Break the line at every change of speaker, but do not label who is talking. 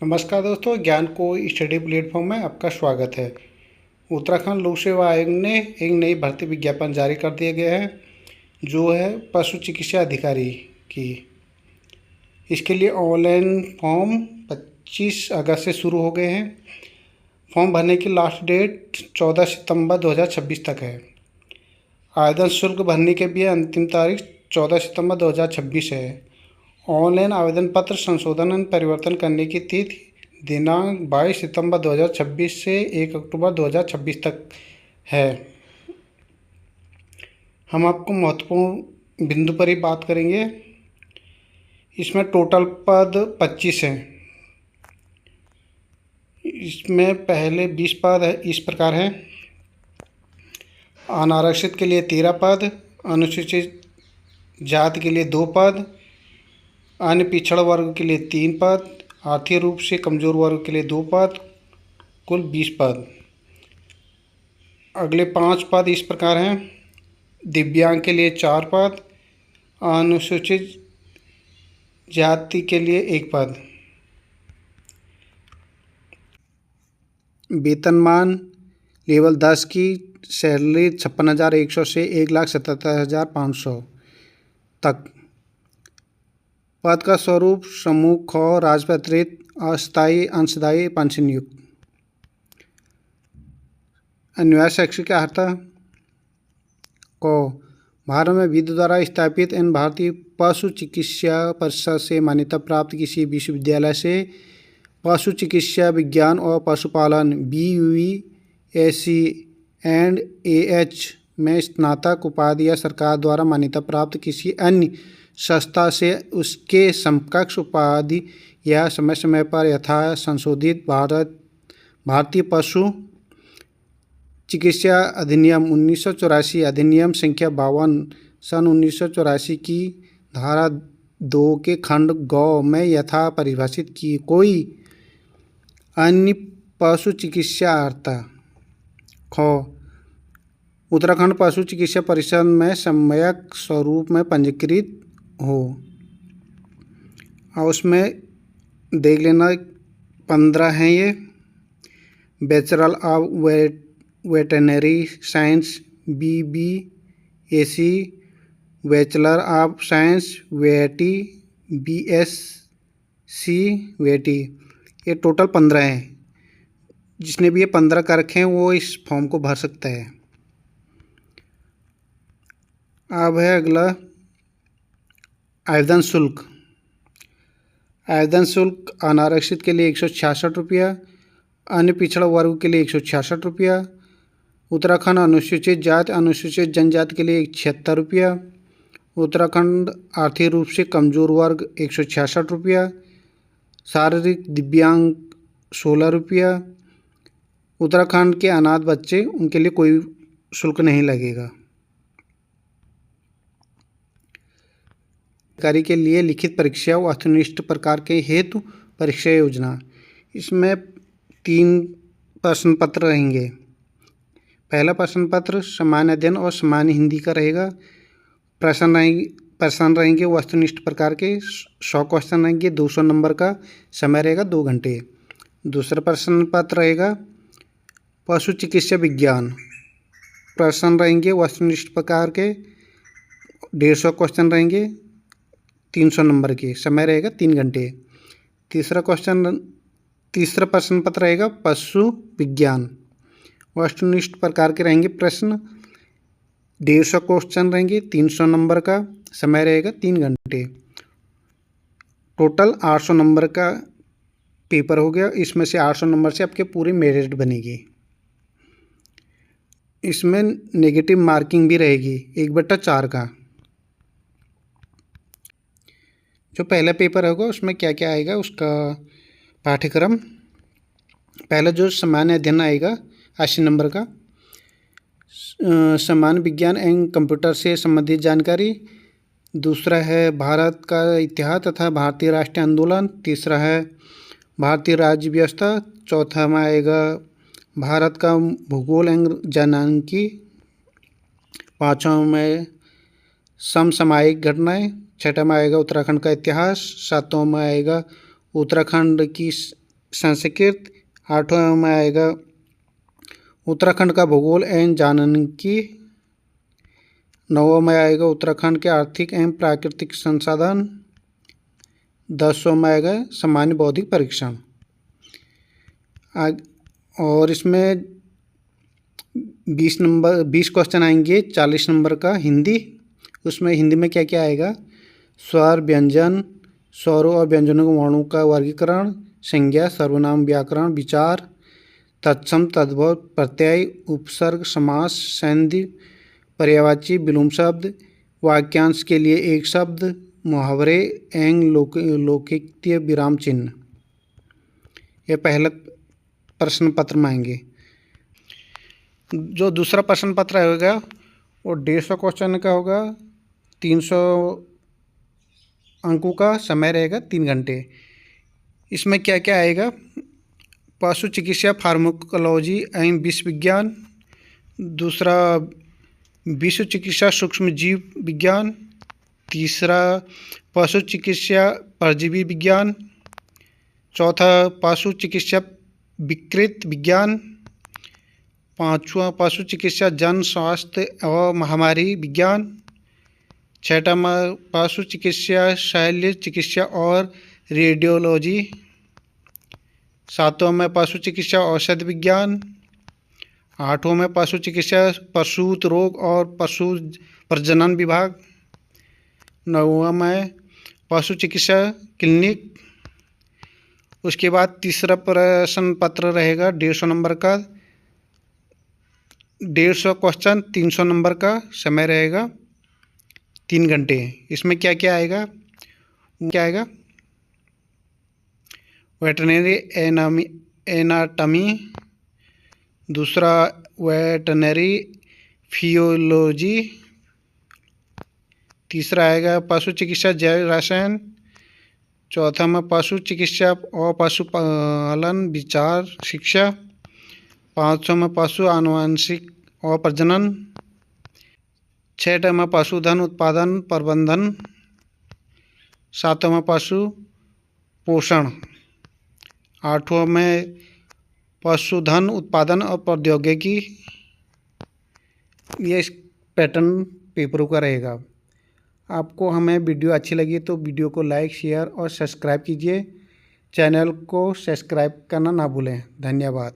नमस्कार दोस्तों, ज्ञान को स्टडी प्लेटफॉर्म में आपका स्वागत है। उत्तराखंड लोक सेवा आयोग ने एक नई भर्ती विज्ञापन जारी कर दिया गया है, जो है पशु चिकित्सा अधिकारी की। इसके लिए ऑनलाइन फॉर्म 25 अगस्त से शुरू हो गए हैं। फॉर्म भरने की लास्ट डेट 14 सितंबर 2026 तक है। आवेदन शुल्क भरने के लिए अंतिम तारीख 14 सितंबर 2026 है। ऑनलाइन आवेदन पत्र संशोधन एवं परिवर्तन करने की तिथि दिनांक 22 सितंबर 2026 से 1 अक्टूबर 2026 तक है। हम आपको महत्वपूर्ण बिंदु पर ही बात करेंगे। इसमें टोटल पद 25 हैं। इसमें पहले 20 पद है, इस प्रकार हैं। अनारक्षित के लिए 13 पद, अनुसूचित जाति के लिए 2 पद, अन्य पिछड़ा वर्ग के लिए 3 पद, आर्थिक रूप से कमजोर वर्ग के लिए 2 पद, कुल 20 पद। अगले 5 पद इस प्रकार हैं। दिव्यांग के लिए 4 पद, अनुसूचित जाति के लिए 1 पद। वेतनमान लेवल 10 की सैलरी 56,100 से 1,77,500 तक। पद का स्वरूप समूह ख राजपत्रित अस्थायी अंशदायी पेंशन नियुक्त। अनिवार्य शैक्षिक अर्हता को भारत में विधि द्वारा स्थापित एवं भारतीय पशु चिकित्सा परिषद से मान्यता प्राप्त किसी विश्वविद्यालय से पशु चिकित्सा विज्ञान और पशुपालन BUESC एंड AH में स्नातक उपाधि या सरकार द्वारा मान्यता प्राप्त किसी अन्य संस्था से उसके समकक्ष उपाधि या समय समय पर यथा संशोधित भारतीय पशु चिकित्सा अधिनियम 1984 अधिनियम संख्या 52 सन 1984 की धारा 2 के खंड गौ में यथा परिभाषित की कोई अन्य पशु चिकित्सा अर्हता। ख उत्तराखंड पशु चिकित्सा परिषद में सम्यक स्वरूप में पंजीकृत हो। और उसमें देख लेना 15 हैं ये। Bachelor of veterinary science BBAC, bachelor of science vety BSc vety. ये टोटल 15 हैं। जिसने भी ये 15 कर रखे हैं वो इस फॉर्म को भर सकता है। अब है अगला आवेदन शुल्क। आवेदन शुल्क अनारक्षित के लिए 166 रुपया, अन्य पिछड़ा वर्ग के लिए 166 रुपया, उत्तराखंड अनुसूचित जाति अनुसूचित जनजाति के लिए 76 रुपया, उत्तराखंड आर्थिक रूप से कमजोर वर्ग 166 रुपया, शारीरिक दिव्यांग 16 रुपया, उत्तराखंड के अनाथ बच्चे उनके लिए कोई शुल्क नहीं लगेगा। कार्य के लिए लिखित परीक्षा व वस्तुनिष्ठ प्रकार के हेतु परीक्षा योजना। इसमें 3 प्रश्न पत्र रहेंगे। पहला प्रश्न पत्र सामान्य अध्ययन और सामान्य हिंदी का रहेगा। प्रश्न रहेंगे वस्तुनिष्ठ प्रकार के 100 क्वेश्चन रहेंगे। 200 नंबर का समय रहेगा 2 घंटे। दूसरा प्रश्न पत्र रहेगा पशु चिकित्सा विज्ञान। प्रश्न रहेंगे वस्तुनिष्ठ प्रकार के 150 क्वेश्चन रहेंगे 300 नंबर के, समय रहेगा 3 घंटे। तीसरा प्रश्न पत्र रहेगा पशु विज्ञान। वस्तुनिष्ठ प्रकार के रहेंगे प्रश्न 150 क्वेश्चन रहेंगे 300 नंबर का, समय रहेगा 3 घंटे। टोटल 800 नंबर का पेपर हो गया। इसमें से 800 नंबर से आपके पूरी मेरिट बनेगी। इसमें नेगेटिव मार्किंग भी रहेगी 1/4 का। जो पहला पेपर होगा उसमें क्या क्या आएगा उसका पाठ्यक्रम। पहला जो सामान्य अध्ययन आएगा 80 नंबर का, सामान्य विज्ञान एवं कंप्यूटर से संबंधित जानकारी। दूसरा है भारत का इतिहास तथा भारतीय राष्ट्रीय आंदोलन। तीसरा है भारतीय राज्य व्यवस्था। चौथा में आएगा भारत का भूगोल एवं जनांकी। पाँचवा में समसामयिक घटनाएं। छठा में आएगा उत्तराखंड का इतिहास। सातवां में आएगा उत्तराखंड की संस्कृत। 8वें में आएगा उत्तराखंड का भूगोल एवं जानकी। 9वें में आएगा उत्तराखंड के आर्थिक एवं प्राकृतिक संसाधन। 10वें में आएगा सामान्य बौद्धिक परीक्षण। और इसमें 20 क्वेश्चन आएंगे। 40 नंबर का हिंदी। उसमें हिंदी में क्या क्या आएगा? स्वर, व्यंजन, स्वरों और व्यंजनों के वर्णों का वर्गीकरण, संज्ञा, सर्वनाम, व्याकरण, विचार, तत्सम, तद्भव, प्रत्यय, उपसर्ग, समास, संधि, पर्यायवाची, विलोम शब्द, वाक्यांश के लिए एक शब्द, मुहावरे एवं लौकिक विराम चिन्ह। ये पहला प्रश्न पत्र में आएंगे। जो दूसरा प्रश्न पत्र होगा वो 150 क्वेश्चन का होगा। 300 अंकों का समय रहेगा, 3 घंटे। इसमें क्या क्या आएगा? पशु चिकित्सा, फार्माकोलॉजी एवं विष विज्ञान। दूसरा विश्व चिकित्सा, सूक्ष्म जीव विज्ञान। तीसरा पशु चिकित्सा, परजीवी विज्ञान। चौथा पशु चिकित्सा, विकृत विज्ञान। 5वां पशु चिकित्सा, जन स्वास्थ्य और महामारी विज्ञान। 6वां पशु चिकित्सा, शल्य चिकित्सा और रेडियोलॉजी। 7वां में पशु चिकित्सा, औषध विज्ञान। 8वां में पशु चिकित्सा, पशुत रोग और पशु प्रजनन विभाग। 9वां में पशु चिकित्सा क्लिनिक। उसके बाद तीसरा प्रश्न पत्र रहेगा 150 नंबर का। 150 क्वेश्चन, 300 नंबर का समय रहेगा, 3 घंटे। इसमें क्या क्या आएगा? क्या आएगा? Veterinary anatomy. दूसरा वेटरनरी फिजियोलॉजी। तीसरा आएगा पशु चिकित्सा, जैव रसायन। चौथा में पशु चिकित्सा और पशुपालन विचार शिक्षा। 5वां में पशु आनुवंशिक और प्रजनन। 6वां में पशुधन उत्पादन प्रबंधन। 7वां में पशु पोषण। 8वां में पशुधन उत्पादन और प्रौद्योगिकी। ये इस पैटर्न पेपरों का रहेगा। आपको हमें वीडियो अच्छी लगी तो वीडियो को लाइक, शेयर और सब्सक्राइब कीजिए। चैनल को सब्सक्राइब करना ना भूलें। धन्यवाद।